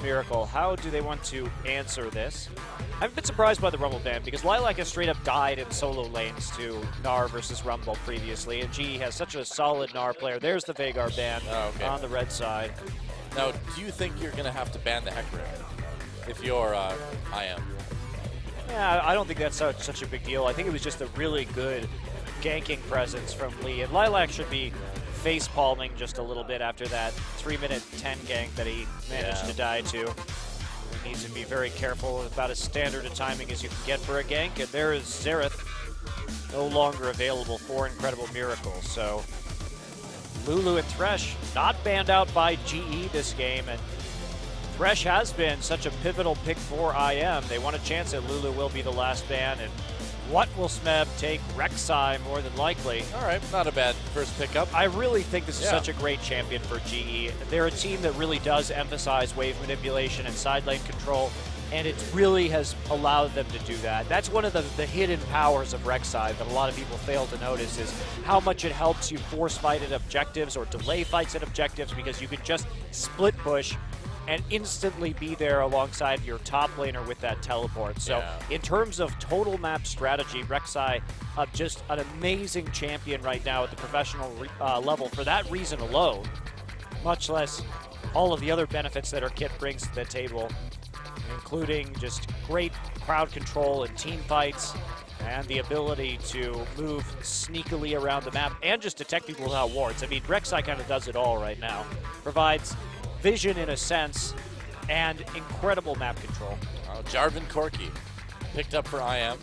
Miracle. How do they want to answer this? I'm a bit surprised by the Rumble ban because Lilac has straight up died in solo lanes to Gnar versus Rumble previously, and GE has such a solid Gnar player. There's the Veigar ban on the red side. Now, do you think you're going to have to ban the Hecarim if you're IM? Yeah, I don't think that's such a big deal. I think it was just a really good ganking presence from Lee, and Lilac should be face palming just a little bit after that 3-minute 10 gank that he managed to die to. He needs to be very careful about as standard a timing as you can get for a gank, and there is Xerath no longer available for Incredible Miracle. So Lulu and Thresh not banned out by GE this game, and Thresh has been such a pivotal pick for IM. They want a chance that Lulu will be the last ban, and what will Smeb take? Rek'Sai, more than likely. All right, not a bad first pickup. I really think this is such a great champion for GE. They're a team that really does emphasize wave manipulation and side lane control, and it really has allowed them to do that. That's one of the hidden powers of Rek'Sai that a lot of people fail to notice, is how much it helps you force fight at objectives or delay fights at objectives, because you can just split push and instantly be there alongside your top laner with that teleport. So in terms of total map strategy, Rek'Sai, just an amazing champion right now at the professional level for that reason alone, much less all of the other benefits that her kit brings to the table, including just great crowd control and team fights, and the ability to move sneakily around the map and just detect people without wards. I mean, Rek'Sai kind of does it all right now. Provides vision in a sense, and incredible map control. Jarvan Corki picked up for IM.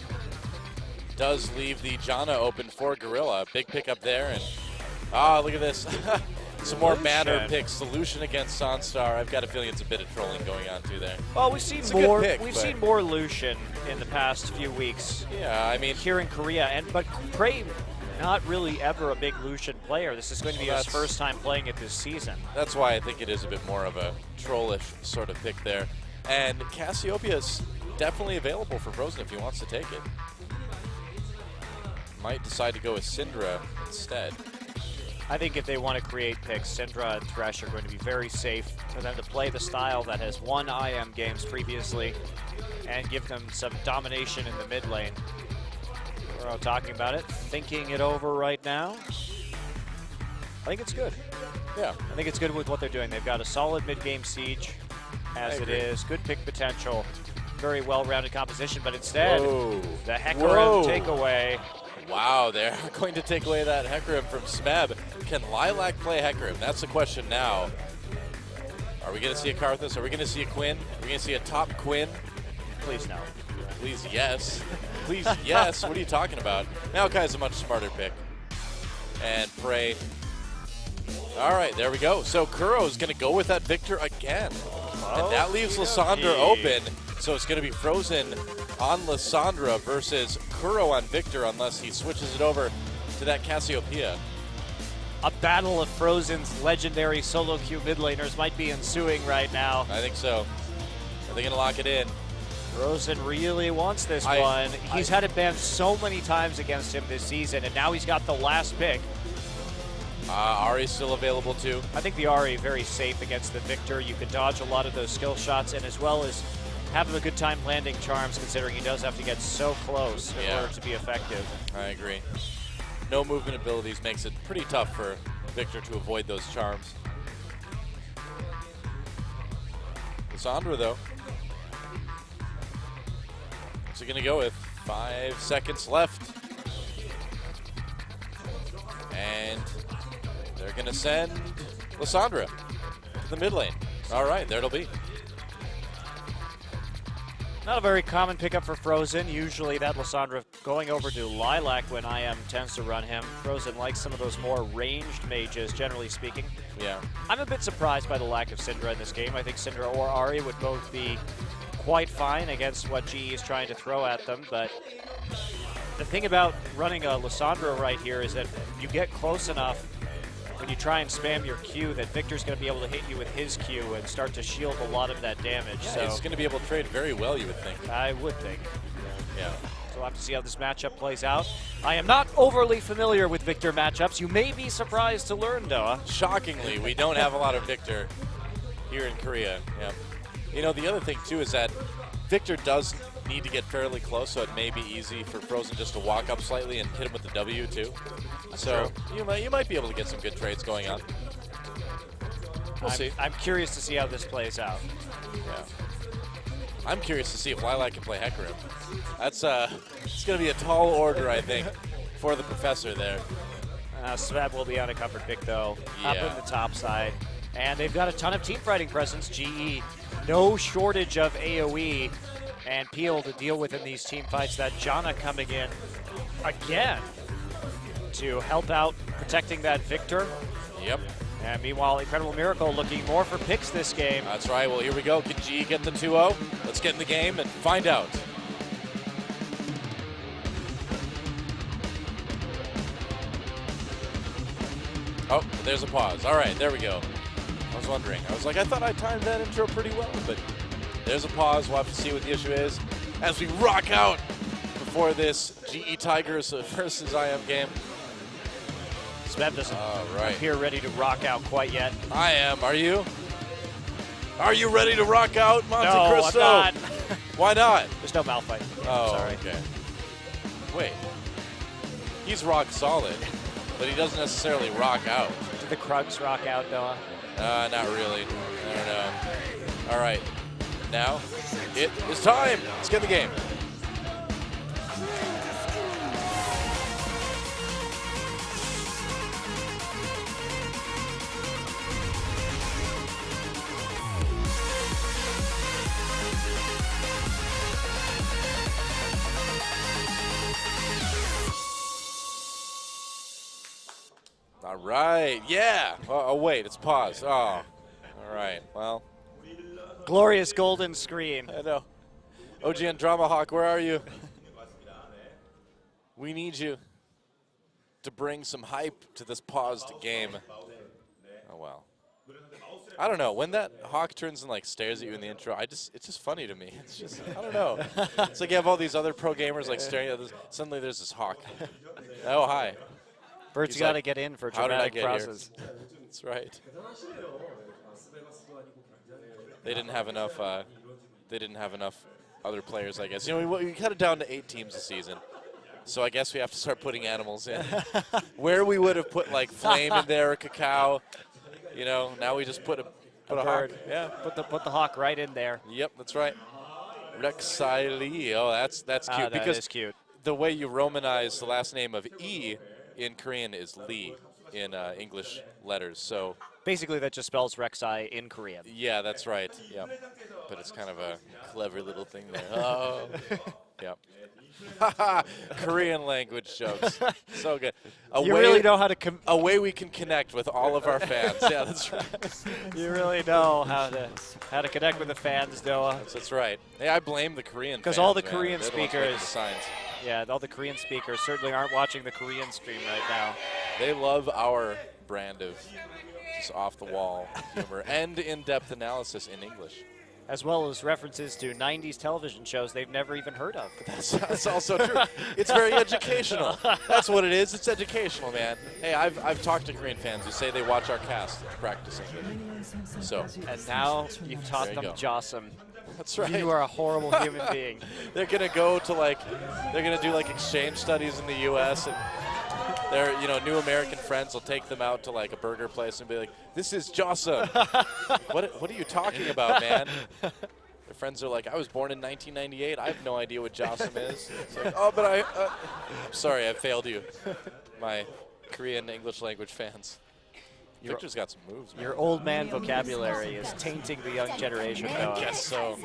Does leave the Janna open for Gorilla. Big pickup there, and look at this. Some more banner picks. Solution against Sunstar. I've got a feeling it's a bit of trolling going on too there. Well, we've seen more. We've seen more Lucian in the past few weeks. Yeah, I mean here in Korea, but Crave, not really ever a big Lucian player. This is going to be his first time playing it this season. That's why I think it is a bit more of a trollish sort of pick there. And Cassiopeia is definitely available for Frozen if he wants to take it. Might decide to go with Syndra instead. I think if they want to create picks, Syndra and Thresh are going to be very safe for them to play the style that has won IM games previously and give them some domination in the mid lane. We're all talking about it, thinking it over right now. I think it's good. Yeah. I think it's good with what they're doing. They've got a solid mid-game siege as it is. Good pick potential. Very well-rounded composition, but instead, the Hecarim takeaway. Wow, they're going to take away that Hecarim from Smeb. Can Lilac play Hecarim? That's the question now. Are we going to see a Karthus? Are we going to see a Quinn? Are we going to see a top Quinn? Please no. Please yes. Please yes. What are you talking about? Maokai is a much smarter pick. And Prey. All right, there we go. So Kuro is going to go with that Victor again. And that leaves Lissandra open. So it's going to be Frozen on Lissandra versus Kuro on Victor, unless he switches it over to that Cassiopeia. A battle of Frozen's legendary solo queue mid laners might be ensuing right now. I think so. Are they going to lock it in? Frozen really wants this one. He's had it banned so many times against him this season, and now he's got the last pick. Ahri's still available too. I think the Ahri very safe against the Victor. You can dodge a lot of those skill shots, and as well as have a good time landing charms, considering he does have to get so close in order to be effective. I agree. No movement abilities makes it pretty tough for Victor to avoid those charms. Lissandra, though. What's he going to go with? 5 seconds left. And they're going to send Lissandra to the mid lane. All right, there it'll be. Not a very common pickup for Frozen. Usually that Lissandra going over to Lilac when IM tends to run him. Frozen likes some of those more ranged mages, generally speaking. Yeah. I'm a bit surprised by the lack of Syndra in this game. I think Syndra or Ahri would both be quite fine against what GE is trying to throw at them, but the thing about running a Lissandra right here is that you get close enough when you try and spam your Q that Victor's going to be able to hit you with his Q and start to shield a lot of that damage. Yeah, so he's going to be able to trade very well, you would think. I would think. Yeah. So we'll have to see how this matchup plays out. I am not overly familiar with Victor matchups. You may be surprised to learn, Doa. Shockingly, we don't have a lot of Victor here in Korea. Yeah. You know, the other thing, too, is that Victor does need to get fairly close, so it may be easy for Frozen just to walk up slightly and hit him with the W, too. So you might be able to get some good trades going on. We'll see. I'm curious to see how this plays out. Yeah. I'm curious to see if Lilac can play Hecarim. That's it's going to be a tall order, I think, for the professor there. Sveb will be on a covered pick, though, up in the top side. And they've got a ton of team fighting presence. GE, no shortage of AoE and Peel to deal with in these team fights. That Janna coming in again to help out protecting that Victor. Yep. And meanwhile, Incredible Miracle looking more for picks this game. That's right. Well, here we go. Can GE get the 2-0? Let's get in the game and find out. Oh, there's a pause. All right, there we go. I was wondering. I was like, I thought I timed that intro pretty well, but there's a pause. We'll have to see what the issue is as we rock out before this GE Tigers versus IM game. Sveb doesn't appear ready to rock out quite yet. I am. Are you? Are you ready to rock out, Monte No, Cristo? I'm not. Why not? There's no Malphite. Oh, sorry. okay. Wait. He's rock solid, but he doesn't necessarily rock out. Did the Krugs rock out, Noah? Not really. I don't know. All right. Now, it is time. Let's get in the game. All right, yeah. Oh, wait, it's paused. Oh, all right. Well, Glorious golden screen. I know. OGN Drama Hawk, where are you? We need you to bring some hype to this paused game. Oh, well. I don't know. When that Hawk turns and like stares at you in the intro, it's just funny to me. It's just, I don't know. It's like you have all these other pro gamers like staring at this. Suddenly there's this Hawk. Oh, hi. Bird's got to get in for dramatic process. That's right. They didn't have enough. They didn't have enough other players, I guess. You know, we cut it down to 8 teams this season, so I guess we have to start putting animals in. Where we would have put like Flame in there or Cacao, you know, now we just put a bird. Hawk. Yeah, Put the Hawk right in there. Yep, that's right. Rexile. Oh, that's cute that because is cute. The way you Romanize the last name of E in Korean is Lee in English letters. So basically, that just spells Rek'Sai in Korean. yeah, that's right. Yep. But it's kind of a clever little thing there. Oh, yep. Korean language jokes. So good. You really know how to a way we can connect with all of our fans. Yeah, that's right. You really know how to connect with the fans, Noah. That's right. Hey, I blame the Korean fans. Because all the man. Korean They're the ones making the speakers, signs. yeah, all the Korean speakers certainly aren't watching the Korean stream right now. They love our brand of just off-the-wall humor and in-depth analysis in English. As well as references to 90s television shows they've never even heard of. That's also true. It's very educational. That's what it is. It's educational, man. Hey, I've talked to Korean fans who say they watch our cast practice English. So. And now you've taught There you them go. Jossum. That's right. You are a horrible human being. They're gonna go to they're gonna do exchange studies in the U.S. and their new American friends will take them out to a burger place and be like, "This is Jossum." What are you talking about, man? Their friends are like, "I was born in 1998. I have no idea what Jossum is." It's like, "Oh, but I'm sorry, I failed you, my Korean English language fans." Victor's got some moves, man. Your old man vocabulary is tainting the young generation, though. I guess so.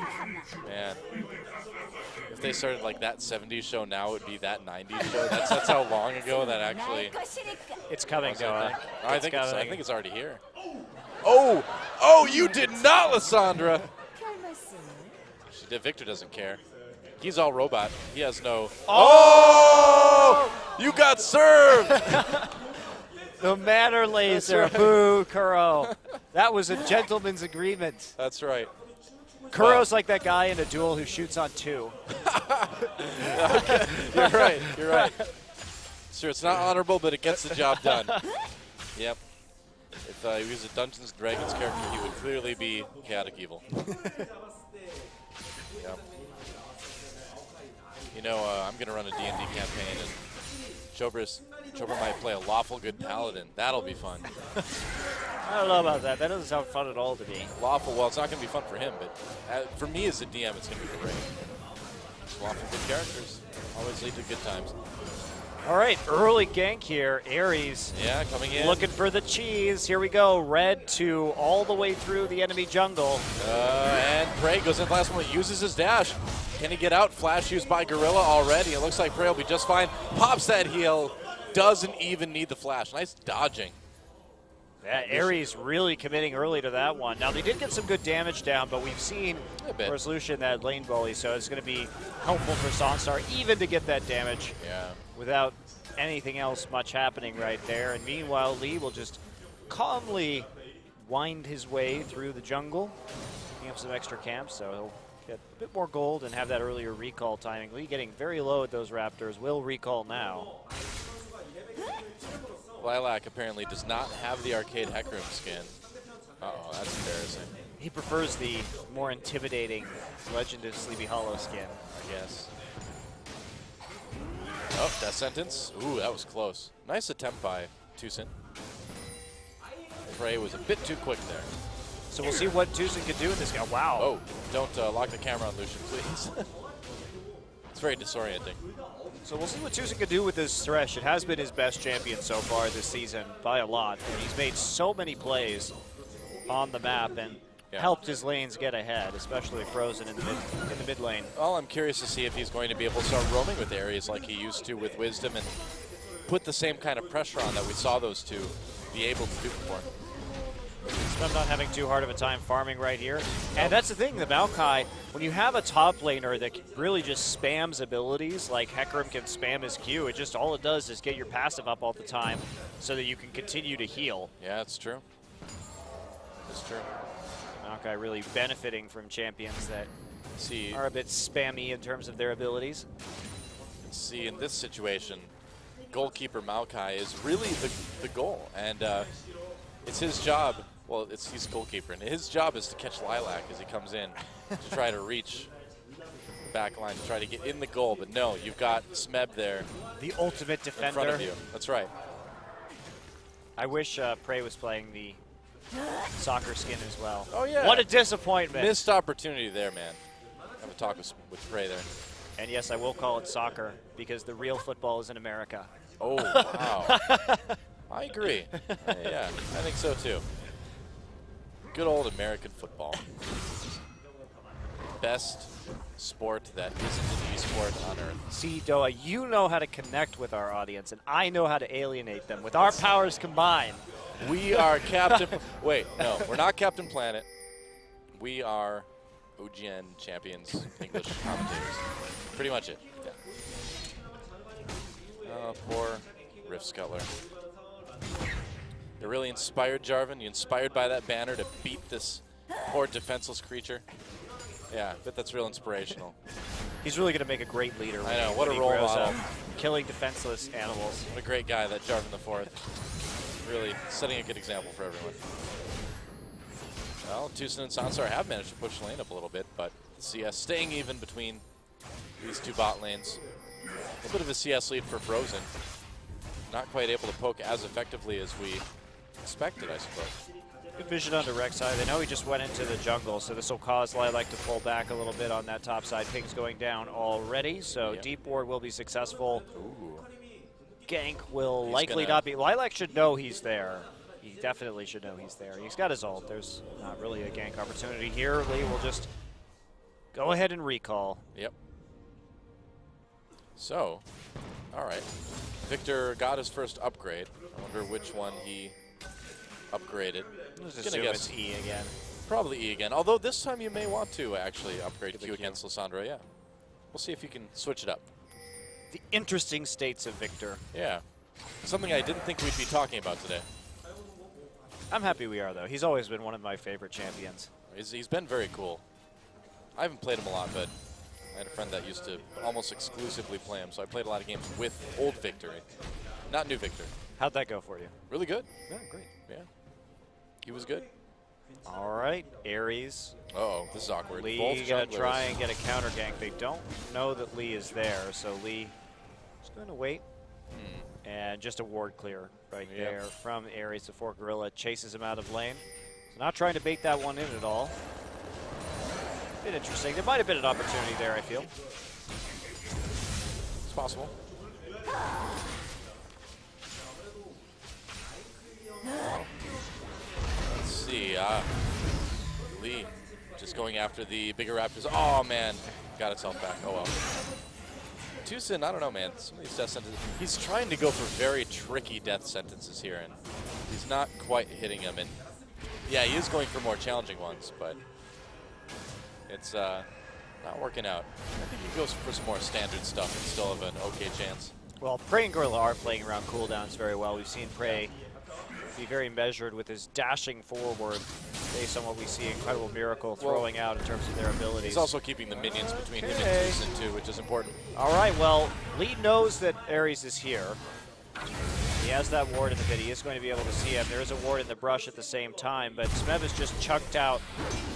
Man. If they started that 70s show now, it would be that 90s show. That's how long ago that actually. It's coming, Noah. I think it's already here. Oh, you did not, Lysandra. She did. Victor doesn't care. He's all robot. He has no. Oh! You got served. The Manor Laser, boo, Kuro. That was a gentleman's agreement. That's right. Kuro's like that guy in a duel who shoots on 2. Okay. You're right. You're right. Sure, it's not honorable, but it gets the job done. Yep. If he was a Dungeons & Dragons character, he would clearly be chaotic evil. know I'm going to run a D&D campaign, and Chobra might play a lawful good paladin. That'll be fun. I don't know about that. That doesn't sound fun at all to me. Lawful, well, it's not going to be fun for him, but for me as a DM, it's going to be great. Lawful good characters always lead to good times. All right, early gank here. Ares. Yeah, coming in. Looking for the cheese. Here we go. Red 2 all the way through the enemy jungle. And Prey goes in the last one, uses his dash. Can he get out? Flash used by Gorilla already. It looks like Prey will be just fine. Pops that heal. Doesn't even need the flash. Nice dodging. Yeah, Ares really committing early to that one. Now, they did get some good damage down, but we've seen Resolution that lane bully, so it's going to be helpful for Sonstar even to get that damage without anything else much happening right there. And meanwhile, Lee will just calmly wind his way through the jungle, picking up some extra camps, so he'll get a bit more gold and have that earlier recall timing. Lee getting very low at those Raptors, will recall now. Lilac apparently does not have the arcade Hecarim skin. Uh-oh, that's embarrassing. He prefers the more intimidating Legend of Sleepy Hollow skin, I guess. Oh, that sentence. Ooh, that was close. Nice attempt by Tucson. Prey was a bit too quick there. So we'll see what Tucson can do with this guy. Wow. Oh, don't lock the camera on Lucian, please. It's very disorienting. So we'll see what Tucson can do with this Thresh. It has been his best champion so far this season by a lot. And he's made so many plays on the map and helped his lanes get ahead, especially Frozen in the mid lane. Well, I'm curious to see if he's going to be able to start roaming with Ares like he used to with Wisdom and put the same kind of pressure on that we saw those two be able to do before. I'm not having too hard of a time farming right here. And that's the thing, the Maokai, when you have a top laner that really just spams abilities, like Hecarim can spam his Q, all it does is get your passive up all the time so that you can continue to heal. Yeah, it's true. It's true. Maokai really benefiting from champions that are a bit spammy in terms of their abilities. See, in this situation, goalkeeper Maokai is really the goal. And it's his job. Well, he's a goalkeeper, and his job is to catch Lilac as he comes in to try to reach the back line, to try to get in the goal. But no, you've got Smeb there. The ultimate defender. In front of you. That's right. I wish Prey was playing the soccer skin as well. Oh, yeah. What a disappointment. Missed opportunity there, man. Have a talk with Prey there. And yes, I will call it soccer because the real football is in America. Oh, wow. I agree. Yeah, I think so too. Good old American football. Best sport that isn't an e-sport on earth. See, Doa, you know how to connect with our audience, and I know how to alienate them. With our powers combined. We are Captain... Wait, no, we're not Captain Planet. We are OGN champions, English commentators. Pretty much it. Yeah. Oh, poor Rift Scuttler. You're really inspired, Jarvan? You inspired by that banner to beat this poor defenseless creature? Yeah, I bet that's real inspirational. He's really going to make a great leader. I know, what a role model. Killing defenseless animals. What a great guy, that Jarvan the Fourth. Really setting a good example for everyone. Well, Tucson and Sansar have managed to push the lane up a little bit, but CS staying even between these two bot lanes. A little bit of a CS lead for Frozen. Not quite able to poke as effectively as we expected, I suppose. Good vision on the Rex side. They know he just went into the jungle, so this will cause Lilac to pull back a little bit on that top side. Ping's going down already, so deep ward will be successful. Ooh. Gank will likely not be. Lilac should know he's there. He definitely should know he's there. He's got his ult. There's not really a gank opportunity here. Lee will just go ahead and recall. Yep. So, all right. Victor got his first upgrade. I wonder which one he upgraded. Let's assume it's E again. Probably E again. Although this time you may want to actually upgrade Q against Lissandra. Yeah. We'll see if you can switch it up. The interesting states of Victor. Yeah. Something I didn't think we'd be talking about today. I'm happy we are, though. He's always been one of my favorite champions. He's been very cool. I haven't played him a lot, but I had a friend that used to almost exclusively play him, so I played a lot of games with old Victor, not new Victor. How'd that go for you? Really good. Yeah, great. Yeah. He was good. All right, Ares. Uh-oh, this is awkward. Lee Both gonna junglers. try and get a counter gank. They don't know that Lee is there, so Lee is going to wait. And just a ward clear right there from Ares before Gorilla chases him out of lane. So not trying to bait that one in at all. Bit interesting. There might have been an opportunity there, I feel. It's possible. Let's see. Lee just going after the bigger Raptors. Oh, man. Got itself back. Oh, well. Tucson, I don't know, man. Some of these death sentences. He's trying to go for very tricky death sentences here, and he's not quite hitting them. And yeah, he is going for more challenging ones, but it's not working out. I think he goes for some more standard stuff and still have an okay chance. Well, Prey and Gorilla are playing around cooldowns very well. We've seen Prey be very measured with his dashing forward based on what we see Incredible Miracle throwing out in terms of their abilities. He's also keeping the minions between him and Tucson too, which is important. All right, well, Lee knows that Ares is here. He has that ward in the pit. He is going to be able to see him. There is a ward in the brush at the same time, but Smeb has just chucked out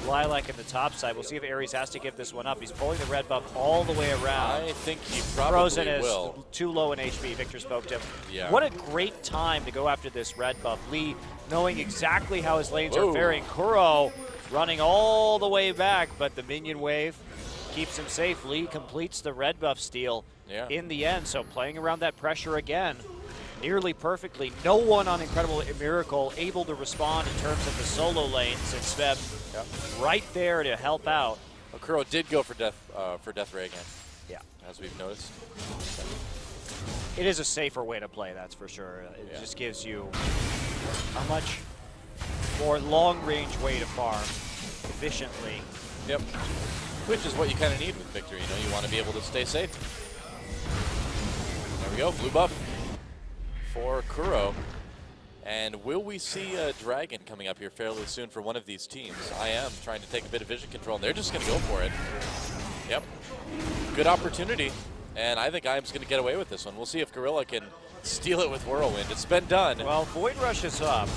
Lilac in the top side. We'll see if Ares has to give this one up. He's pulling the red buff all the way around. I think he probably Frozen will. is too low in HP. Victor spoke to him. Yeah. What a great time to go after this red buff. Lee knowing exactly how his lanes are faring. Kuro running all the way back, but the minion wave keeps him safe. Lee completes the red buff steal in the end, so playing around that pressure again. Nearly perfectly. No one on Incredible Miracle able to respond in terms of the solo lanes, and Sveb right there to help out. Well, Kuro did go for death ray again. Yeah, as we've noticed. It is a safer way to play, that's for sure. It just gives you a much more long-range way to farm efficiently. Yep. Which is what you kind of need with Victor. You know, you want to be able to stay safe. There we go, blue buff for Kuro. And will we see a dragon coming up here fairly soon for one of these teams? I am trying to take a bit of vision control, and they're just going to go for it. Yep. Good opportunity. And I think IAM's going to get away with this one. We'll see if Gorilla can steal it with Whirlwind. It's been done. Well, Void Rush is up,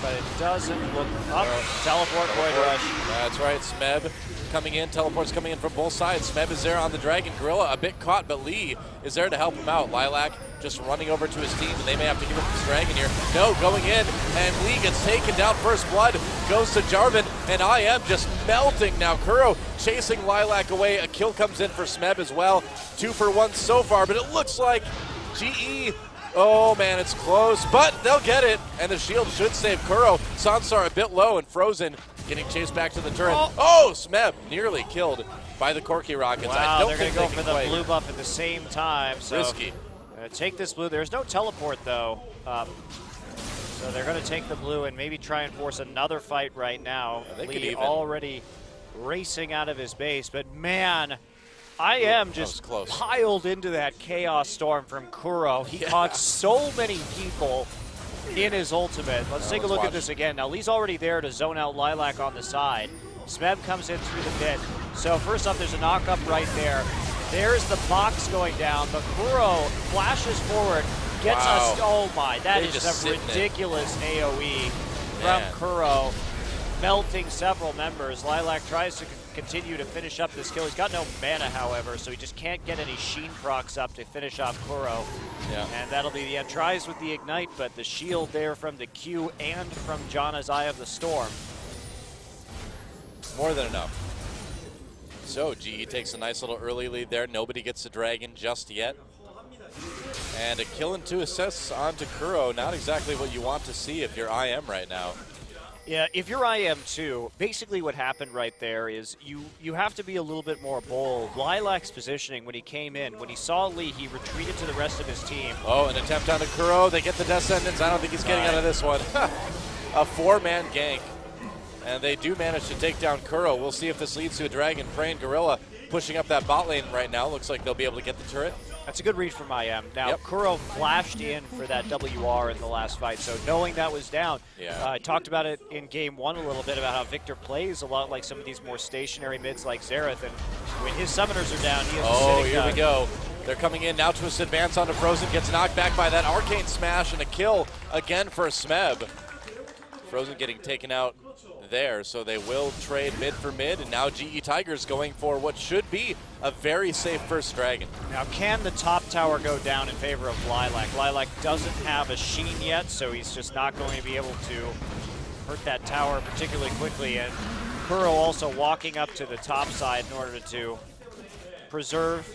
but it doesn't look up. Teleport, Void Rush. That's right, Smeb coming in. Teleport's coming in from both sides. Smeb is there on the dragon. Gorilla a bit caught, but Lee is there to help him out. Lilac just running over to his team, and they may have to give up this dragon here. No, going in, and Lee gets taken down. First blood goes to Jarvan, and IAM just melting now. Kuro chasing Lilac away. A kill comes in for Smeb as well. 2 for 1 so far, but it looks like GE, oh man, it's close, but they'll get it, and the shield should save Kuro. Sansar a bit low, and Frozen getting chased back to the turret. Oh, Smeb nearly killed by the Corky Rockets. Wow, I don't they're going think to go for the blue buff at the same time. So risky. Take this blue. There's no teleport, though. So they're going to take the blue and maybe try and force another fight right now. Lee already racing out of his base, but man, IAM just piled into that Chaos Storm from Kuro. He caught so many people in his ultimate. Let's take a look at this again. Now, Lee's already there to zone out Lilac on the side. Smeb comes in through the pit. So first off, there's a knock-up right there. There's the box going down, but Kuro flashes forward, gets us, oh my, that is a ridiculous AoE from Kuro, melting several members. Lilac tries to continue to finish up this kill. He's got no mana, however, so he just can't get any Sheen procs up to finish off Kuro. And that'll be the end. Tries with the Ignite, but the shield there from the Q and from Janna's Eye of the Storm. More than enough. So GE takes a nice little early lead there. Nobody gets the dragon just yet. And a kill and 2 assists onto Kuro. Not exactly what you want to see if you're IAM right now. Yeah, if you're IAM too, basically what happened right there is you have to be a little bit more bold. Lilac's positioning when he came in, when he saw Lee, he retreated to the rest of his team. Oh, an attempt on Kuro. They get the death sentence. I don't think he's getting out of this one. A 4-man gank. And they do manage to take down Kuro. We'll see if this leads to a dragon. Prey and Gorilla pushing up that bot lane right now. Looks like they'll be able to get the turret. That's a good read from IAM. Now, Kuro flashed in for that WR in the last fight, so knowing that was down, I talked about it in Game 1 a little bit about how Victor plays a lot like some of these more stationary mids like Xerath, and when his summoners are down, he has here we go. They're coming in now. Twist advance onto Frozen, gets knocked back by that Arcane Smash, and a kill again for Smeb. Frozen getting taken out there, so they will trade mid for mid, and now GE Tigers going for what should be a very safe first dragon. Now, can the top tower go down in favor of Lilac? Lilac doesn't have a Sheen yet, so he's just not going to be able to hurt that tower particularly quickly, and Kuro also walking up to the top side in order to preserve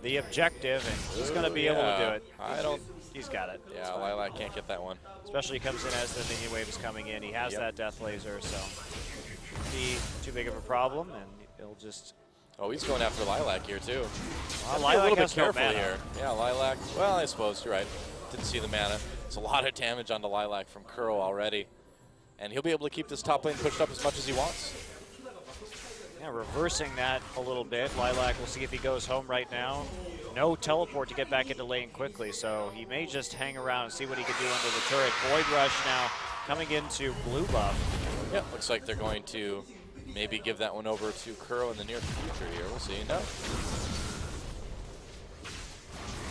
the objective, and he's going to be able to do it. He's got it. Yeah, Lilac can't get that one. Especially comes in as the minion wave is coming in. He has that death laser, so be too big of a problem, and he'll just... Oh, he's going after Lilac here, too. Well, Lilac a little bit has no careful mana. here. Yeah, Lilac, well, I suppose, you're right. Didn't see the mana. It's a lot of damage onto Lilac from Kuro already. And he'll be able to keep this top lane pushed up as much as he wants. Yeah, reversing that a little bit. Lilac, we'll see if he goes home right now. No teleport to get back into lane quickly, so he may just hang around and see what he can do under the turret. Void Rush now coming into blue buff. Yeah, looks like they're going to maybe give that one over to Kuro in the near future here. We'll see. No.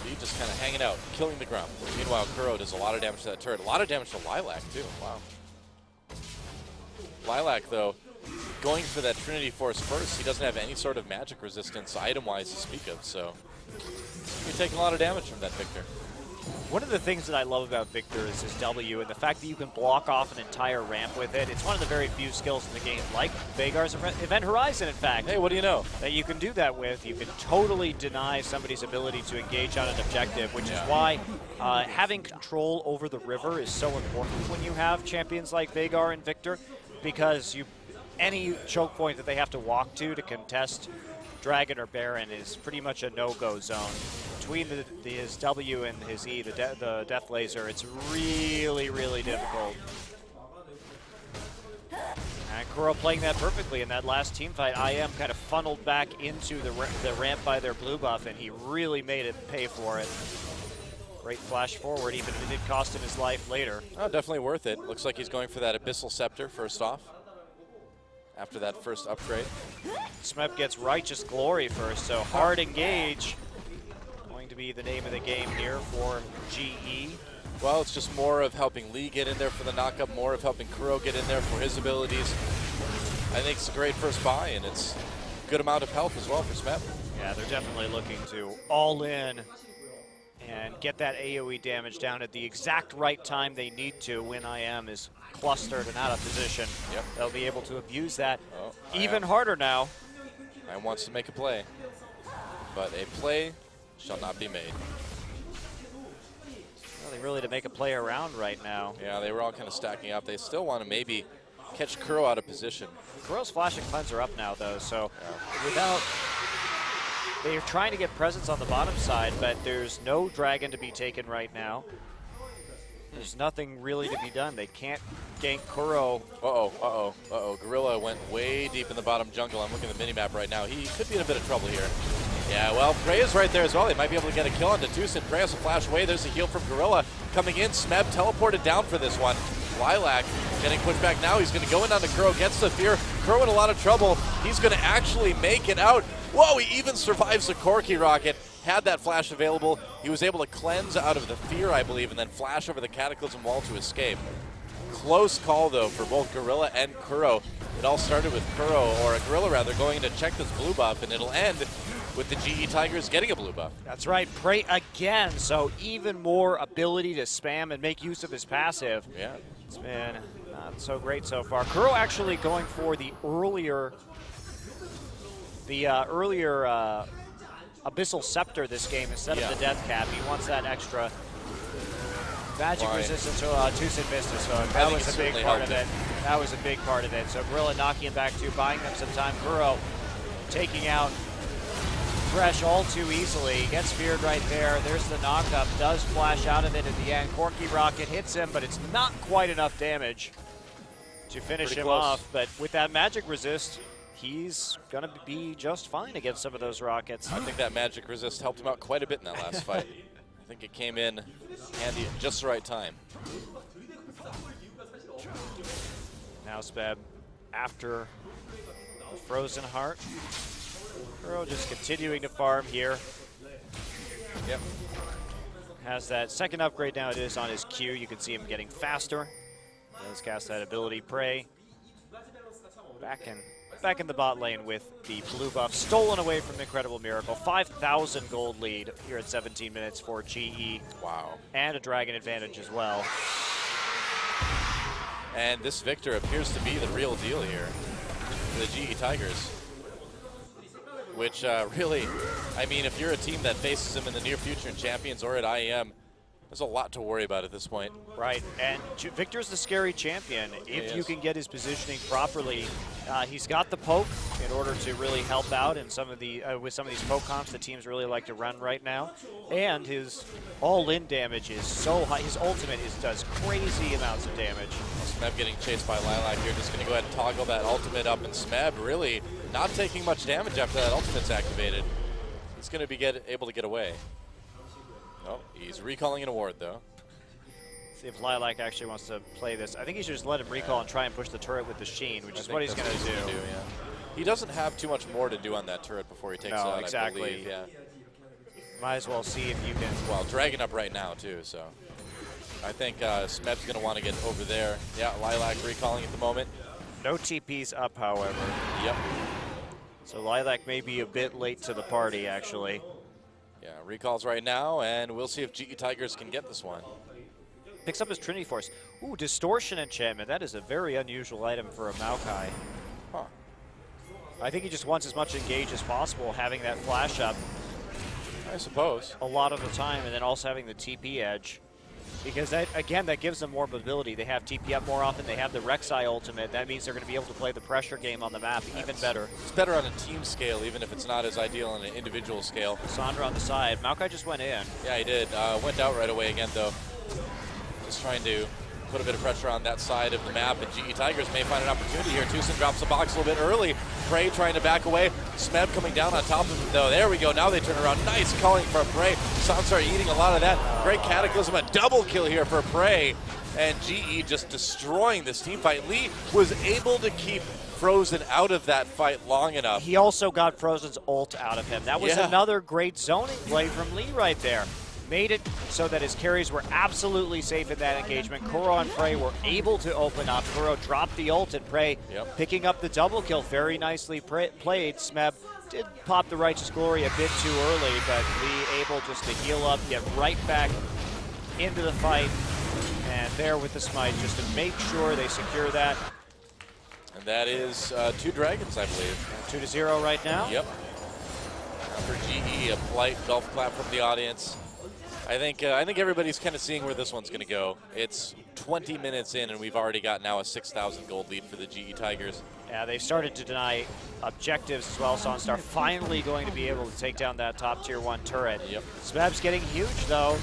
He just kind of hanging out, killing the ground. Meanwhile, Kuro does a lot of damage to that turret. A lot of damage to Lilac, too. Wow. Lilac, though, going for that Trinity Force first, he doesn't have any sort of magic resistance item-wise to speak of, so you're taking a lot of damage from that Victor. One of the things that I love about Victor is his W, and the fact that you can block off an entire ramp with it. It's one of the very few skills in the game, like Veigar's Event Horizon, in fact. Hey, what do you know? That you can do that with. You can totally deny somebody's ability to engage on an objective, which is why having control over the river is so important when you have champions like Veigar and Victor, because any choke point that they have to walk to contest Dragon or Baron is pretty much a no-go zone. Between his W and his E, the Death Laser, it's really, really difficult. And Kuro playing that perfectly in that last team fight. IM kind of funneled back into the ramp by their blue buff, and he really made it pay for it. Great flash forward, even if it did cost him his life later. Oh, definitely worth it. Looks like he's going for that Abyssal Scepter first off, after that first upgrade. Smep gets Righteous Glory first, so hard engage. Going to be the name of the game here for GE. Well, it's just more of helping Lee get in there for the knockup, more of helping Kuro get in there for his abilities. I think it's a great first buy, and it's a good amount of health as well for Smep. Yeah, they're definitely looking to all in and get that AoE damage down at the exact right time they need to when IM is clustered and out of position. Yep. They'll be able to abuse that even IM. harder now. IM wants to make a play, but a play shall not be made. Really, really to make a play around right now. Yeah, they were all kind of stacking up. They still want to maybe catch Kuro out of position. Kuro's Flash and Cleanse are up now, though, so without... They're trying to get presence on the bottom side, but there's no dragon to be taken right now. There's nothing really to be done. They can't gank Kuro. Gorilla went way deep in the bottom jungle. I'm looking at the minimap right now. He could be in a bit of trouble here. Yeah, well, Prey is right there as well. They might be able to get a kill onto Tucson. Prey has to flash away. There's a heal from Gorilla coming in. Smeb teleported down for this one. Lilac getting pushed back now. He's going to go in onto Kuro, gets the fear. Kuro in a lot of trouble. He's going to actually make it out. Whoa, he even survives the Corky Rocket. Had that flash available. He was able to cleanse out of the fear, I believe, and then flash over the Cataclysm Wall to escape. Close call, though, for both Gorilla and Kuro. It all started with Kuro, or a Gorilla rather, going to check this blue buff, and it'll end with the GE Tigers getting a blue buff. That's right, Prey again, so even more ability to spam and make use of his passive. Yeah. It's been not so great so far. Kuro actually going for the earlier Abyssal Scepter this game instead of the Death Cap. He wants that extra magic resistance to Tucson Vista, so that was a big part of it. That was a big part of it. So Gorilla knocking him back too, buying them some time. Kuro taking out Thresh all too easily. Gets feared right there. There's the knockup. Does flash out of it at the end. Corky Rocket hits him, but it's not quite enough damage to finish him off. But with that magic resist, he's going to be just fine against some of those rockets. I think that magic resist helped him out quite a bit in that last fight. I think it came in handy at just the right time. Now Speb, after the Frozen Heart, Kuro just continuing to farm here. Yep. Has that second upgrade now. It is on his Q. You can see him getting faster. Does cast that ability, Prey. Back in the bot lane with the blue buff stolen away from Incredible Miracle. 5,000 gold lead here at 17 minutes for GE. Wow. And a dragon advantage as well. And this Victor appears to be the real deal here for the GE Tigers. Which really, I mean, if you're a team that faces him in the near future in Champions or at IEM, there's a lot to worry about at this point. Right, and Victor's the scary champion. If you can get his positioning properly, he's got the poke in order to really help out in some of the with some of these poke comps that teams really like to run right now. And his all-in damage is so high. His ultimate does crazy amounts of damage. Smeb getting chased by Lilac here. Just going to go ahead and toggle that ultimate up, and Smeb really not taking much damage after that ultimate's activated. He's going to be able to get away. Oh, he's recalling an award, though. See if Lilac actually wants to play this. I think he should just let him recall and try and push the turret with the Sheen, which is what he's going to do. Yeah. He doesn't have too much more to do on that turret before he takes it out, exactly. I believe. Yeah. Might as well see if you can. Well, Dragon up right now, too, so. I think Smeb's going to want to get over there. Yeah, Lilac recalling at the moment. No TPs up, however. Yep. So Lilac may be a bit late to the party, actually. Yeah, recalls right now, and we'll see if GE Tigers can get this one. Picks up his Trinity Force. Ooh, Distortion Enchantment. That is a very unusual item for a Maokai. Huh. I think he just wants as much engage as possible, having that flash up I suppose. a lot of the time, and then also having the TP edge. Because, that, again, that gives them more mobility. They have TP up more often. They have the Rek'Sai ultimate. That means they're going to be able to play the pressure game on the map even better. It's better on a team scale, even if it's not as ideal on an individual scale. Sandra on the side. Maokai just went in. Yeah, he did. Went out right away again, though. Just trying to put a bit of pressure on that side of the map, and GE Tigers may find an opportunity here. Tucson drops the box a little bit early. Prey trying to back away. Smeb coming down on top of him, though. There we go. Now they turn around. Nice calling for Prey. Sansar eating a lot of that. Great Cataclysm. A double kill here for Prey. And GE just destroying this team fight. Lee was able to keep Frozen out of that fight long enough. He also got Frozen's ult out of him. That was another great zoning play from Lee right there. Made it so that his carries were absolutely safe in that engagement. Kuro and Prey were able to open up. Kuro dropped the ult, and Prey picking up the double kill. Very nicely played. Smeb did pop the Righteous Glory a bit too early, but Lee able just to heal up, get right back into the fight, and there with the smite just to make sure they secure that. And that is 2 dragons, I believe. 2-0 right now. Yep. For GE, a polite golf clap from the audience. I think everybody's kind of seeing where this one's going to go. It's 20 minutes in, and we've already got now a 6,000 gold lead for the GE Tigers. Yeah, they've started to deny objectives as well. Sonstar finally going to be able to take down that top tier 1 turret. Yep. Smeb's getting huge, though.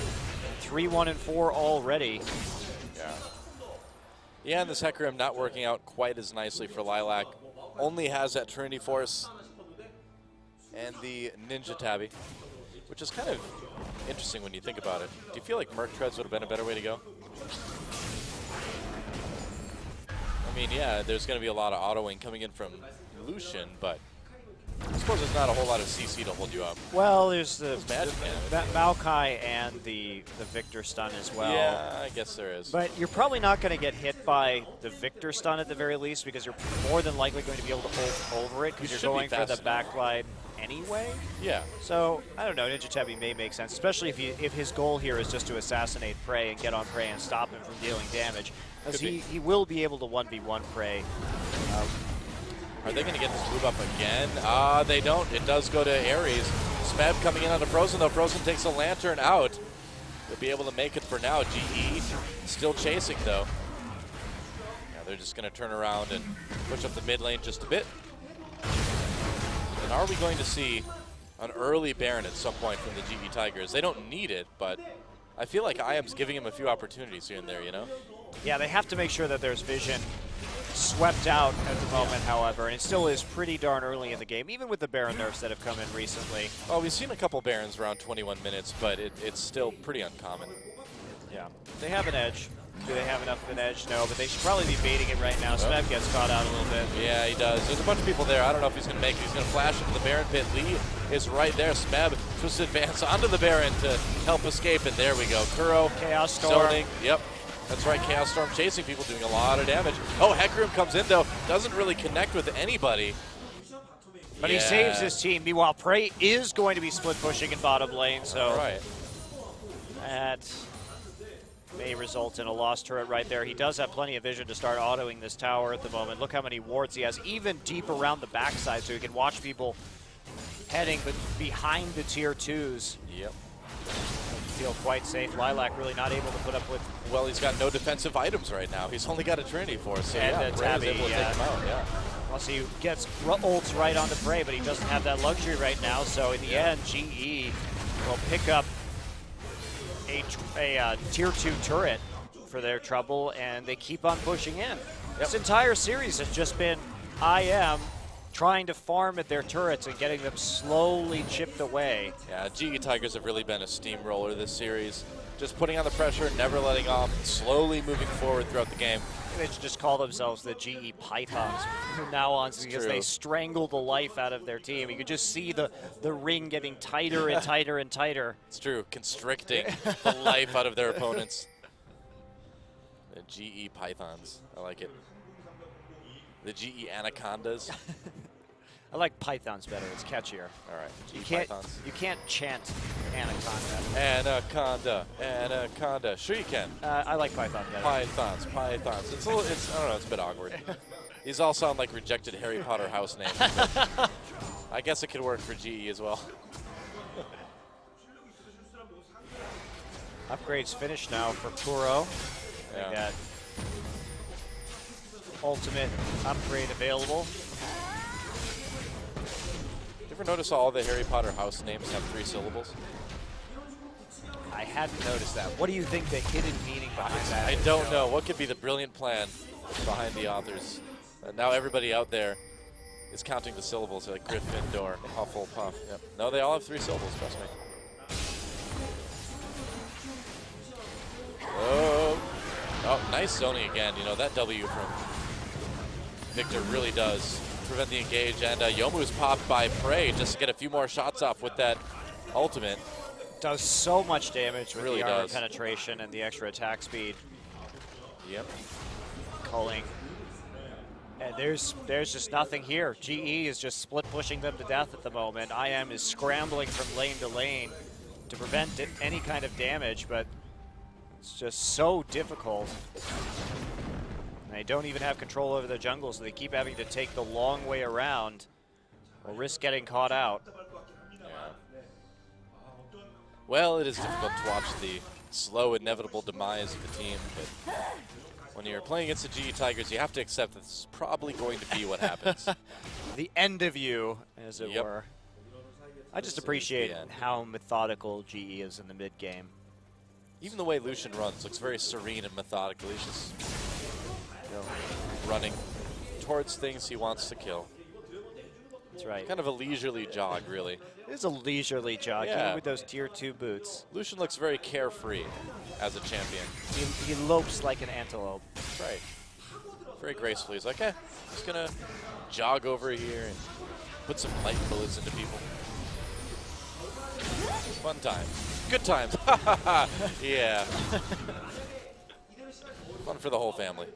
3-1-4 already. Yeah. Yeah, and this Hecarim not working out quite as nicely for Lilac. Only has that Trinity Force and the Ninja Tabby, which is kind of interesting when you think about it. Do you feel like Merc Treads would have been a better way to go? I mean, yeah, there's going to be a lot of autoing coming in from Lucian, but I suppose there's not a whole lot of CC to hold you up. Well, there's that Maokai and the Victor stun as well. Yeah, I guess there is. But you're probably not going to get hit by the Victor stun at the very least, because you're more than likely going to be able to hold over it because you're going for the backline anyway. Yeah. So, I don't know, Ninja Tabby may make sense, especially if his goal here is just to assassinate Prey and get on Prey and stop him from dealing damage. Because he will be able to 1v1 Prey. Are they going to get this move up again? They don't. It does go to Ares. Smeb coming in on the Frozen, though. Frozen takes a Lantern out. They'll be able to make it for now. GE still chasing, though. Yeah, they're just going to turn around and push up the mid lane just a bit. And are we going to see an early Baron at some point from the GE Tigers? They don't need it, but I feel like IAM's giving him a few opportunities here and there, you know? Yeah, they have to make sure that there's vision swept out at the moment, however, and it still is pretty darn early in the game, even with the Baron nerfs that have come in recently. Well, we've seen a couple Barons around 21 minutes, but it's still pretty uncommon. Yeah, they have an edge. Do they have enough of an edge? No, but they should probably be baiting it right now. Smeb gets caught out a little bit. Yeah, he does. There's a bunch of people there. I don't know if he's going to make it. He's going to flash into the Baron pit. Lee is right there. Smeb tries to advance onto the Baron to help escape, and there we go. Kuro, Chaos Storm. zoning. Yep. That's right, Chaos Storm chasing people, doing a lot of damage. Oh, Hecarim comes in, though. doesn't really connect with anybody. But he saves his team. Meanwhile, Prey is going to be split pushing in bottom lane, so that may result in a lost turret right there. He does have plenty of vision to start autoing this tower at the moment. Look how many wards he has, even deep around the backside, so he can watch people heading behind the tier 2s. Yep. Feel quite safe. Lilac really not able to put up with. Well, he's got no defensive items right now. He's only got a Trinity Force, so and Prey's able to take him out. Yeah. Plus he gets ults right onto Prey, but he doesn't have that luxury right now. So in the end, GE will pick up a tier 2 turret for their trouble, and they keep on pushing in. This entire series has just been IM trying to farm at their turrets and getting them slowly chipped away. Yeah, GE Tigers have really been a steamroller this series. Just putting on the pressure, never letting off, slowly moving forward throughout the game. They should just call themselves the GE Pythons from now on, because they strangle the life out of their team. You could just see the ring getting tighter and tighter and tighter. It's true, constricting the life out of their opponents. The GE Pythons, I like it. The GE Anacondas. I like Pythons better, it's catchier. All right, Pythons. You can't chant Anaconda. Anaconda, Anaconda. Sure you can. I like Python better. Pythons, Pythons. It's a little, I don't know, it's a bit awkward. These all sound like rejected Harry Potter house names. I guess it could work for GE as well. Upgrades finished now for Kuro. They got ultimate upgrade available. Ever notice all the Harry Potter house names have 3 syllables? I hadn't noticed that. What do you think the hidden meaning behind that I is? don't know. What could be the brilliant plan behind the authors? Now everybody out there is counting the syllables, like Gryffindor, Hufflepuff. Yep. No, they all have 3 syllables, trust me. Oh, nice zoning again. You know, that W from Victor really does prevent the engage, and Youmu's popped by Prey just to get a few more shots off with that ultimate. Does so much damage with really the armor penetration and the extra attack speed. Yep. Culling. And there's just nothing here. GE is just split pushing them to death at the moment. IM is scrambling from lane to lane to prevent any kind of damage, but it's just so difficult. And they don't even have control over their jungle, so they keep having to take the long way around or risk getting caught out. Yeah. Well, it is difficult to watch the slow, inevitable demise of the team, but when you're playing against the GE Tigers, you have to accept that this is probably going to be what happens. The end of you, as it were. I just appreciate how methodical GE is in the mid game. Even the way Lucian runs looks very serene and methodical. He's just running towards things he wants to kill. That's right. Kind of a leisurely jog, really. It is a leisurely jog, even with those tier 2 boots. Lucian looks very carefree as a champion. He lopes like an antelope. That's right. Very gracefully. He's like, just gonna jog over here and put some light bullets into people. Fun time. Good times. Yeah. Fun for the whole family.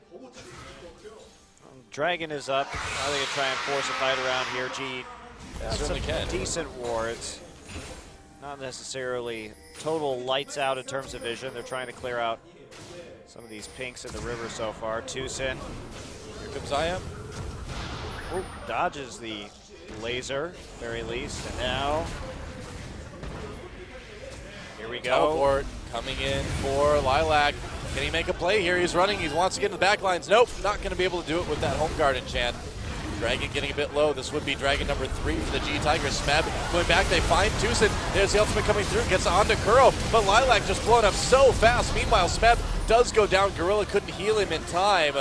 Dragon is up. Now they can try and force a fight around here. G certainly can. Decent wards. Not necessarily total lights out in terms of vision. They're trying to clear out some of these pinks in the river so far. Tucson. Here comes IM. Oh, dodges the laser, very least. And now, here we go. Teleport coming in for Lilac. Can he make a play here? He's running. He wants to get in the back lines. Nope, not going to be able to do it with that home guard enchant. Dragon getting a bit low. This would be Dragon number 3 for the GE Tigers. Smeb going back. They find Tucson. There's the ultimate coming through. Gets onto Kuro, but Lilac just blown up so fast. Meanwhile, Smeb does go down. Gorilla couldn't heal him in time.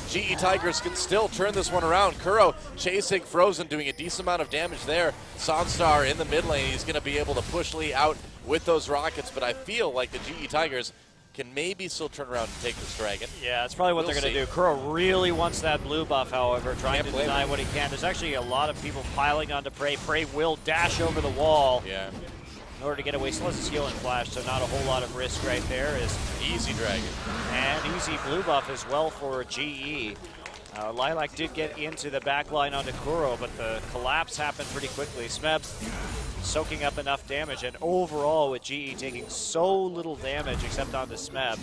GE Tigers can still turn this one around. Kuro chasing Frozen, doing a decent amount of damage there. Sonstar in the mid lane. He's going to be able to push Lee out with those rockets, but I feel like the GE Tigers can maybe still turn around and take this Dragon. Yeah, that's probably what they're going to do. Kuro really wants that blue buff, however, trying to deny what he can. There's actually a lot of people piling onto Prey. Prey will dash over the wall in order to get away. Still has his heal and flash, so not a whole lot of risk right there. Is easy Dragon. And easy blue buff as well for GE. Lilac did get into the back line onto Kuro, but the collapse happened pretty quickly. Smeb soaking up enough damage, and overall with GE taking so little damage except onto Smeb.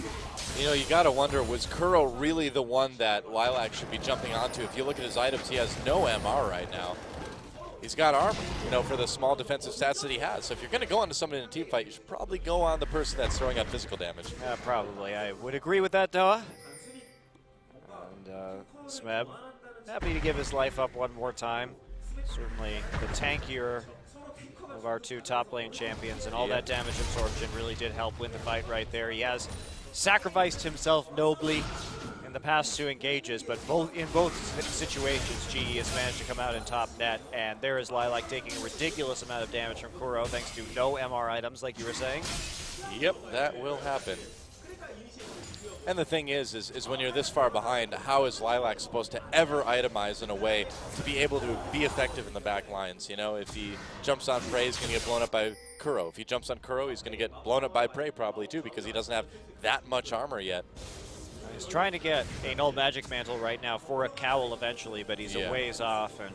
You know, you got to wonder, was Kuro really the one that Lilac should be jumping onto? If you look at his items, he has no MR right now. He's got armor, you know, for the small defensive stats that he has. So if you're going to go onto someone in a team fight, you should probably go on the person that's throwing out physical damage. Yeah, probably. I would agree with that, Doa. And Smeb, happy to give his life up one more time. Certainly the tankier of our two top lane champions, and all that damage absorption really did help win the fight right there. He has sacrificed himself nobly in the past 2 engages, but in both situations, GE has managed to come out in top net, and there is Lilac taking a ridiculous amount of damage from Kuro thanks to no MR items, like you were saying. Yep, that will happen. And the thing is when you're this far behind, how is Lilac supposed to ever itemize in a way to be able to be effective in the back lines? You know, if he jumps on Prey, he's going to get blown up by Kuro. If he jumps on Kuro, he's going to get blown up by Prey probably too, because he doesn't have that much armor yet. He's trying to get a null magic mantle right now for a cowl eventually, but he's a ways off. And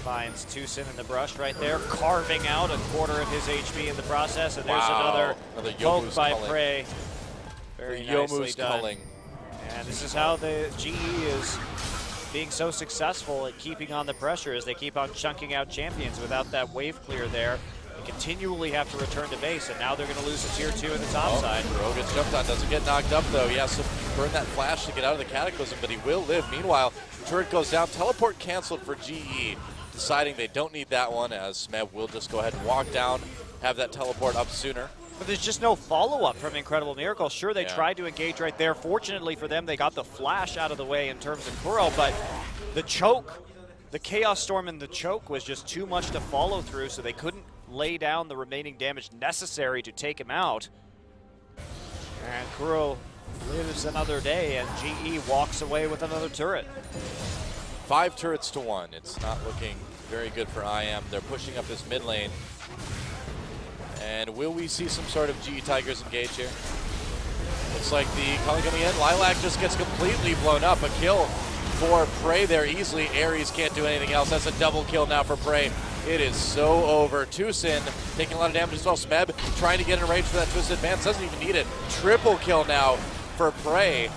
finds Tucson in the brush right there, carving out a quarter of his HP in the process, and there's another poke by Prey. Very nicely done. Culling. And this is how the GE is being so successful at keeping on the pressure, as they keep on chunking out champions without that wave clear there. They continually have to return to base, and now they're going to lose a tier 2 in the top side. Kuro gets jumped on, doesn't get knocked up though. He has to burn that flash to get out of the Cataclysm, but he will live. Meanwhile, turret goes down, teleport canceled for GE. Deciding they don't need that one, as Smeb will just go ahead and walk down, have that teleport up sooner. But there's just no follow-up from Incredible Miracle. Sure, they tried to engage right there. Fortunately for them, they got the flash out of the way in terms of Kuro, but the choke, the Chaos Storm and the choke was just too much to follow through, so they couldn't lay down the remaining damage necessary to take him out. And Kuro lives another day, and GE walks away with another turret. 5 turrets to 1. It's not looking very good for IM. They're pushing up this mid lane. And will we see some sort of GE Tigers engage here? Looks like the calling coming in. Lilac just gets completely blown up. A kill for Prey there easily. Ares can't do anything else. That's a double kill now for Prey. It is so over. Tucson taking a lot of damage as well. Smeb trying to get in range for that Twisted Advance. Doesn't even need it. Triple kill now for Prey.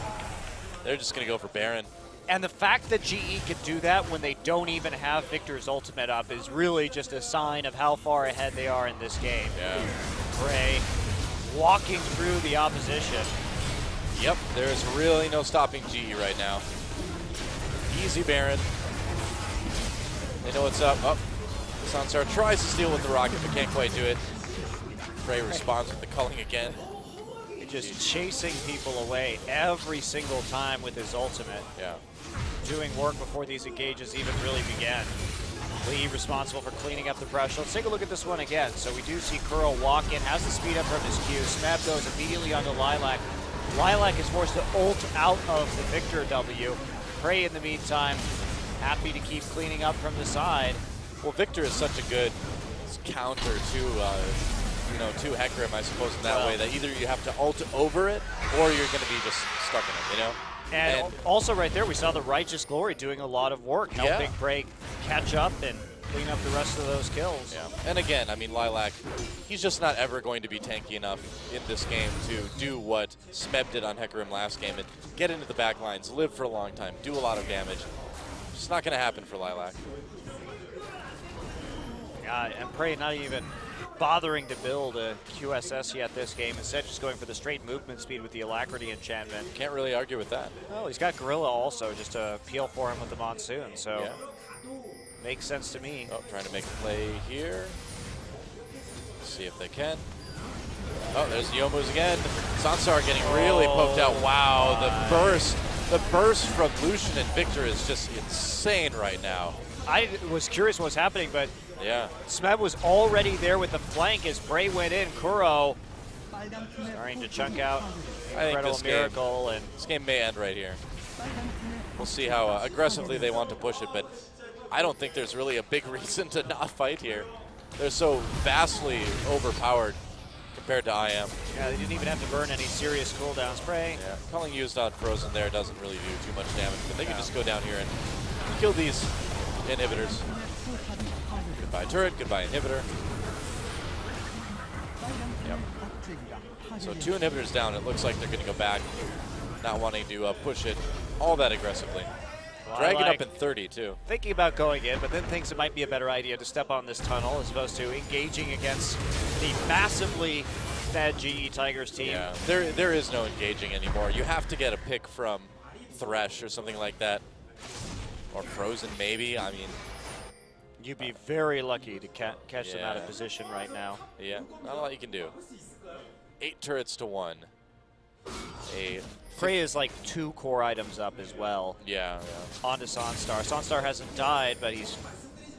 They're just going to go for Baron. And the fact that GE could do that when they don't even have Victor's ultimate up is really just a sign of how far ahead they are in this game. Yeah. Prey walking through the opposition. Yep, there's really no stopping GE right now. Easy Baron. They know what's up. Oh, Sansar tries to steal with the rocket, but can't quite do it. Prey responds with the culling again. Just chasing people away every single time with his ultimate. Yeah. Doing work before these engages even really began. Lee responsible for cleaning up the brush. Let's take a look at this one again. So we do see Kuro walk in, has the speed up from his Q. Smeb goes immediately onto Lilac. Lilac is forced to ult out of the Victor W. Prey in the meantime, happy to keep cleaning up from the side. Well, Victor is such a good counter to Hecarim, I suppose, in that way, that either you have to ult over it or you're going to be just stuck in it, you know? And also right there, we saw the Righteous Glory doing a lot of work, helping Prey catch up and clean up the rest of those kills. Yeah. And again, I mean, Lilac, he's just not ever going to be tanky enough in this game to do what Smeb did on Hecarim last game and get into the back lines, live for a long time, do a lot of damage. It's not going to happen for Lilac. And Prey not even bothering to build a QSS yet this game, instead just going for the straight movement speed with the Alacrity enchantment. Can't really argue with that. Oh, he's got Gorilla also, just to peel for him with the Monsoon, so makes sense to me. Oh, trying to make a play here. Let's see if they can. Oh, there's the Youmu's again. Sansar getting really poked out. Wow, the burst from Lucian and Victor is just insane right now. I was curious what was happening, but yeah, Smeb was already there with the flank as Prey went in. Kuro starting to chunk out Incredible Miracle. And this game may end right here. We'll see how aggressively they want to push it, but I don't think there's really a big reason to not fight here. They're so vastly overpowered. compared to IM. Yeah, they didn't even have to burn any serious cooldowns. Spray. Yeah, calling used on Frozen there doesn't really do too much damage, but they can just go down here and kill these inhibitors. Goodbye turret, goodbye inhibitor. Yep. So 2 inhibitors down, it looks like they're going to go back, not wanting to push it all that aggressively. Well, Dragging like up in 30 too. thinking about going in, but then thinks it might be a better idea to step on this tunnel as opposed to engaging against the massively fed GE Tigers team. Yeah, there is no engaging anymore. You have to get a pick from Thresh or something like that. Or Frozen maybe, I mean. You'd be very lucky to catch them out of Yeah. position right now. Yeah, not a lot you can do. 8 turrets to 1. Frey is like 2 core items up as well. Yeah. Onto Sonstar. Sonstar hasn't died, but he's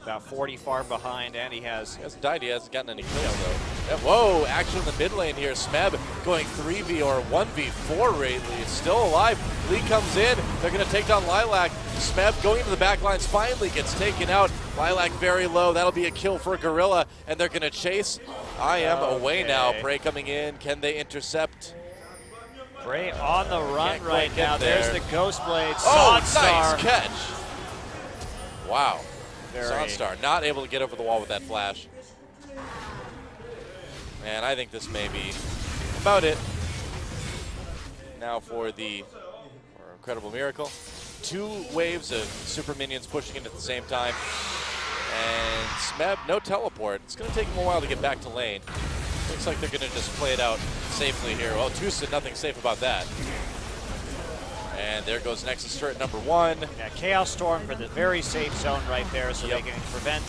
about 40 farm behind, and he He has. hasn't died, he hasn't gotten any kills though. Yeah, whoa, action in the mid lane here. Smeb going 3v or 1v4 Lee is still alive. Lee comes in, they're gonna take down Lilac. Smeb going into the back lines finally gets taken out. Lilac very low, that'll be a kill for Gorilla, and they're gonna chase IM away now. Bray coming in, can they intercept? Bray on the run Can't right quite get now. there. There's the Ghost Blade. Oh, Sonstar. nice catch. Wow. Very- Sonstar not able to get over the wall with that flash. And I think this may be about it. Now for the Incredible Miracle. 2 waves of super minions pushing in at the same time. And Smeb, no teleport. It's going to take him a while to get back to lane. Looks like they're going to just play it out safely here. Well, Tusa, nothing safe about that. And there goes Nexus turret number 1. Yeah, Chaos Storm for the very safe zone right there, so they can prevent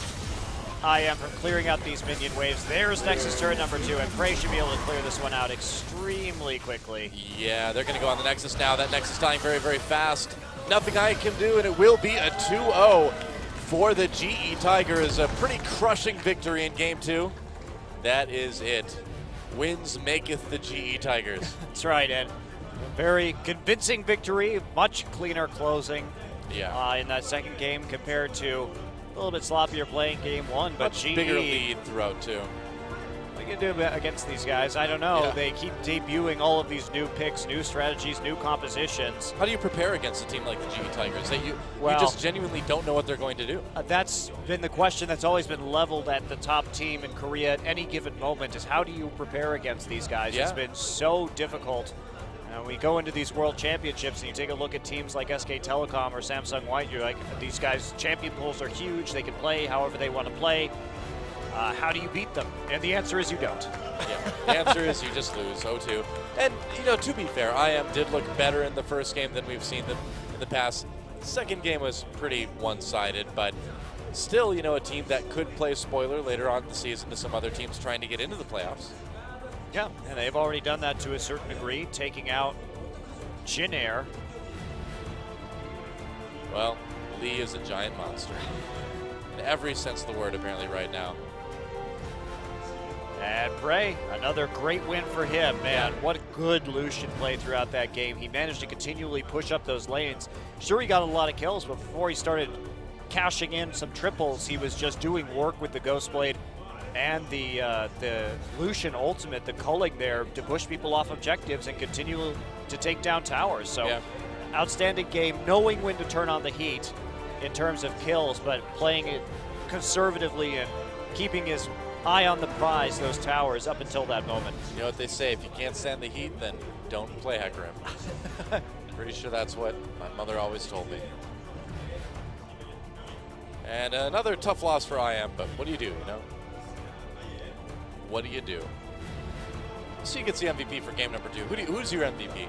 IM from clearing out these minion waves. There's Nexus turret number 2, and Prey should be able to clear this one out extremely quickly. Yeah, they're going to go on the Nexus now. That Nexus dying very, very fast. Nothing I can do, and it will be a 2-0 for the GE Tigers. A pretty crushing victory in Game 2. That is it. Wins maketh the GE Tigers. That's right, and very convincing victory, much cleaner closing Yeah. in that second game compared to a little bit sloppier play in Game 1. But Much GE, bigger lead throughout, too. what are you going to do against these guys? I don't know. Yeah. They keep debuting all of these new picks, new strategies, new compositions. How do you prepare against a team like the GE Tigers? That you Well- just genuinely don't know what they're going to do. That's been the question that's always been leveled at the top team in Korea at any given moment is how do you prepare against these guys? Yeah. It's been so difficult. We go into these world championships and you take a look at teams like SK Telecom or Samsung White, you're like, these guys' champion pools are huge. They can play however they want to play. How do you beat them? And the answer is you don't. Yeah, the answer is you just lose 0-2. And, you know, to be fair, IM did look better in the first game than we've seen them in the past. Second game was pretty one-sided, but still, you know, a team that could play spoiler later on in the season to some other teams trying to get into the playoffs. Yeah, and they've already done that to a certain degree, taking out Jin Air. Well, Lee is a giant monster. In every sense of the word, apparently, right now. And Bray, another great win for him. Man, what a good Lucian play throughout that game. He managed to continually push up those lanes. Sure, he got a lot of kills, but before he started cashing in some triples, he was just doing work with the Ghost Blade and the Lucian ultimate, the culling there to push people off objectives and continue to take down towers. So, outstanding game, knowing when to turn on the heat in terms of kills, but playing it conservatively and keeping his eye on the prize, those towers, up until that moment. You know what they say, if you can't stand the heat, then don't play Hecarim. Pretty sure that's what my mother always told me. And another tough loss for IM, but what do you do, you know? What do you do? So you gets the MVP for game number 2. Who's your MVP?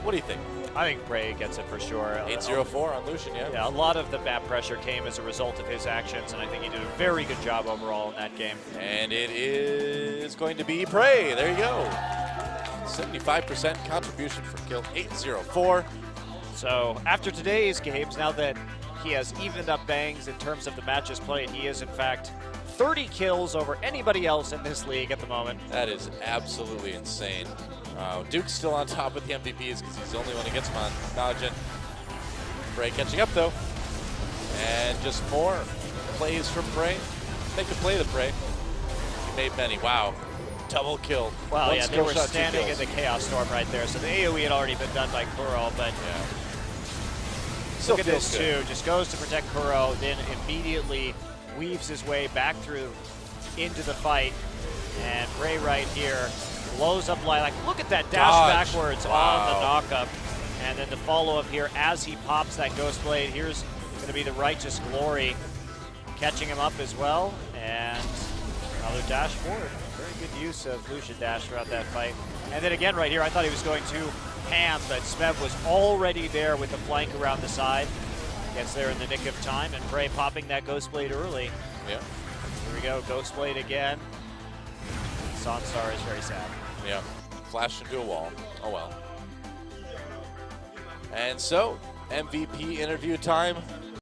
What do you think? I think Bray gets it for sure. 8-0-4 on Lucian, Yeah, a lot of the map pressure came as a result of his actions, and I think he did a very good job overall in that game. And it is going to be Prey. There you go. 75% contribution for kill. 8-0-4. So after today's games, now that he has evened up bangs in terms of the matches played, he is in fact 30 kills over anybody else in this league at the moment. That is absolutely insane. Duke's still on top with the MVPs because he's the only one who gets them on Najin. Bray catching up though. And just more plays from Bray. Make a play to Bray. He made many. Wow. double kill. Well, One yeah, they skill were shot, 2 standing in kills. the Chaos Storm right there, so the AoE had already been done by Kuro, but Yeah. Still look at feels this good. too. Just goes to protect Kuro, then immediately weaves his way back through into the fight. And Bray right here blows up Lilac. Look at that dash Dodge. backwards Wow. on the knockup. And then the follow-up here as he pops that Ghost Blade. Here's going to be the Righteous Glory catching him up as well. And another dash forward. Very good use of Lucian dash throughout that fight. And then again right here, I thought he was going to Ham, but Smev was already there with the flank around the side. Gets there in the nick of time, and Prey popping that Ghost Blade early. Yeah. Here we go, Ghost Blade again. Sansar is very sad. Yeah. Flashed into a wall. Oh well. And so, MVP interview time.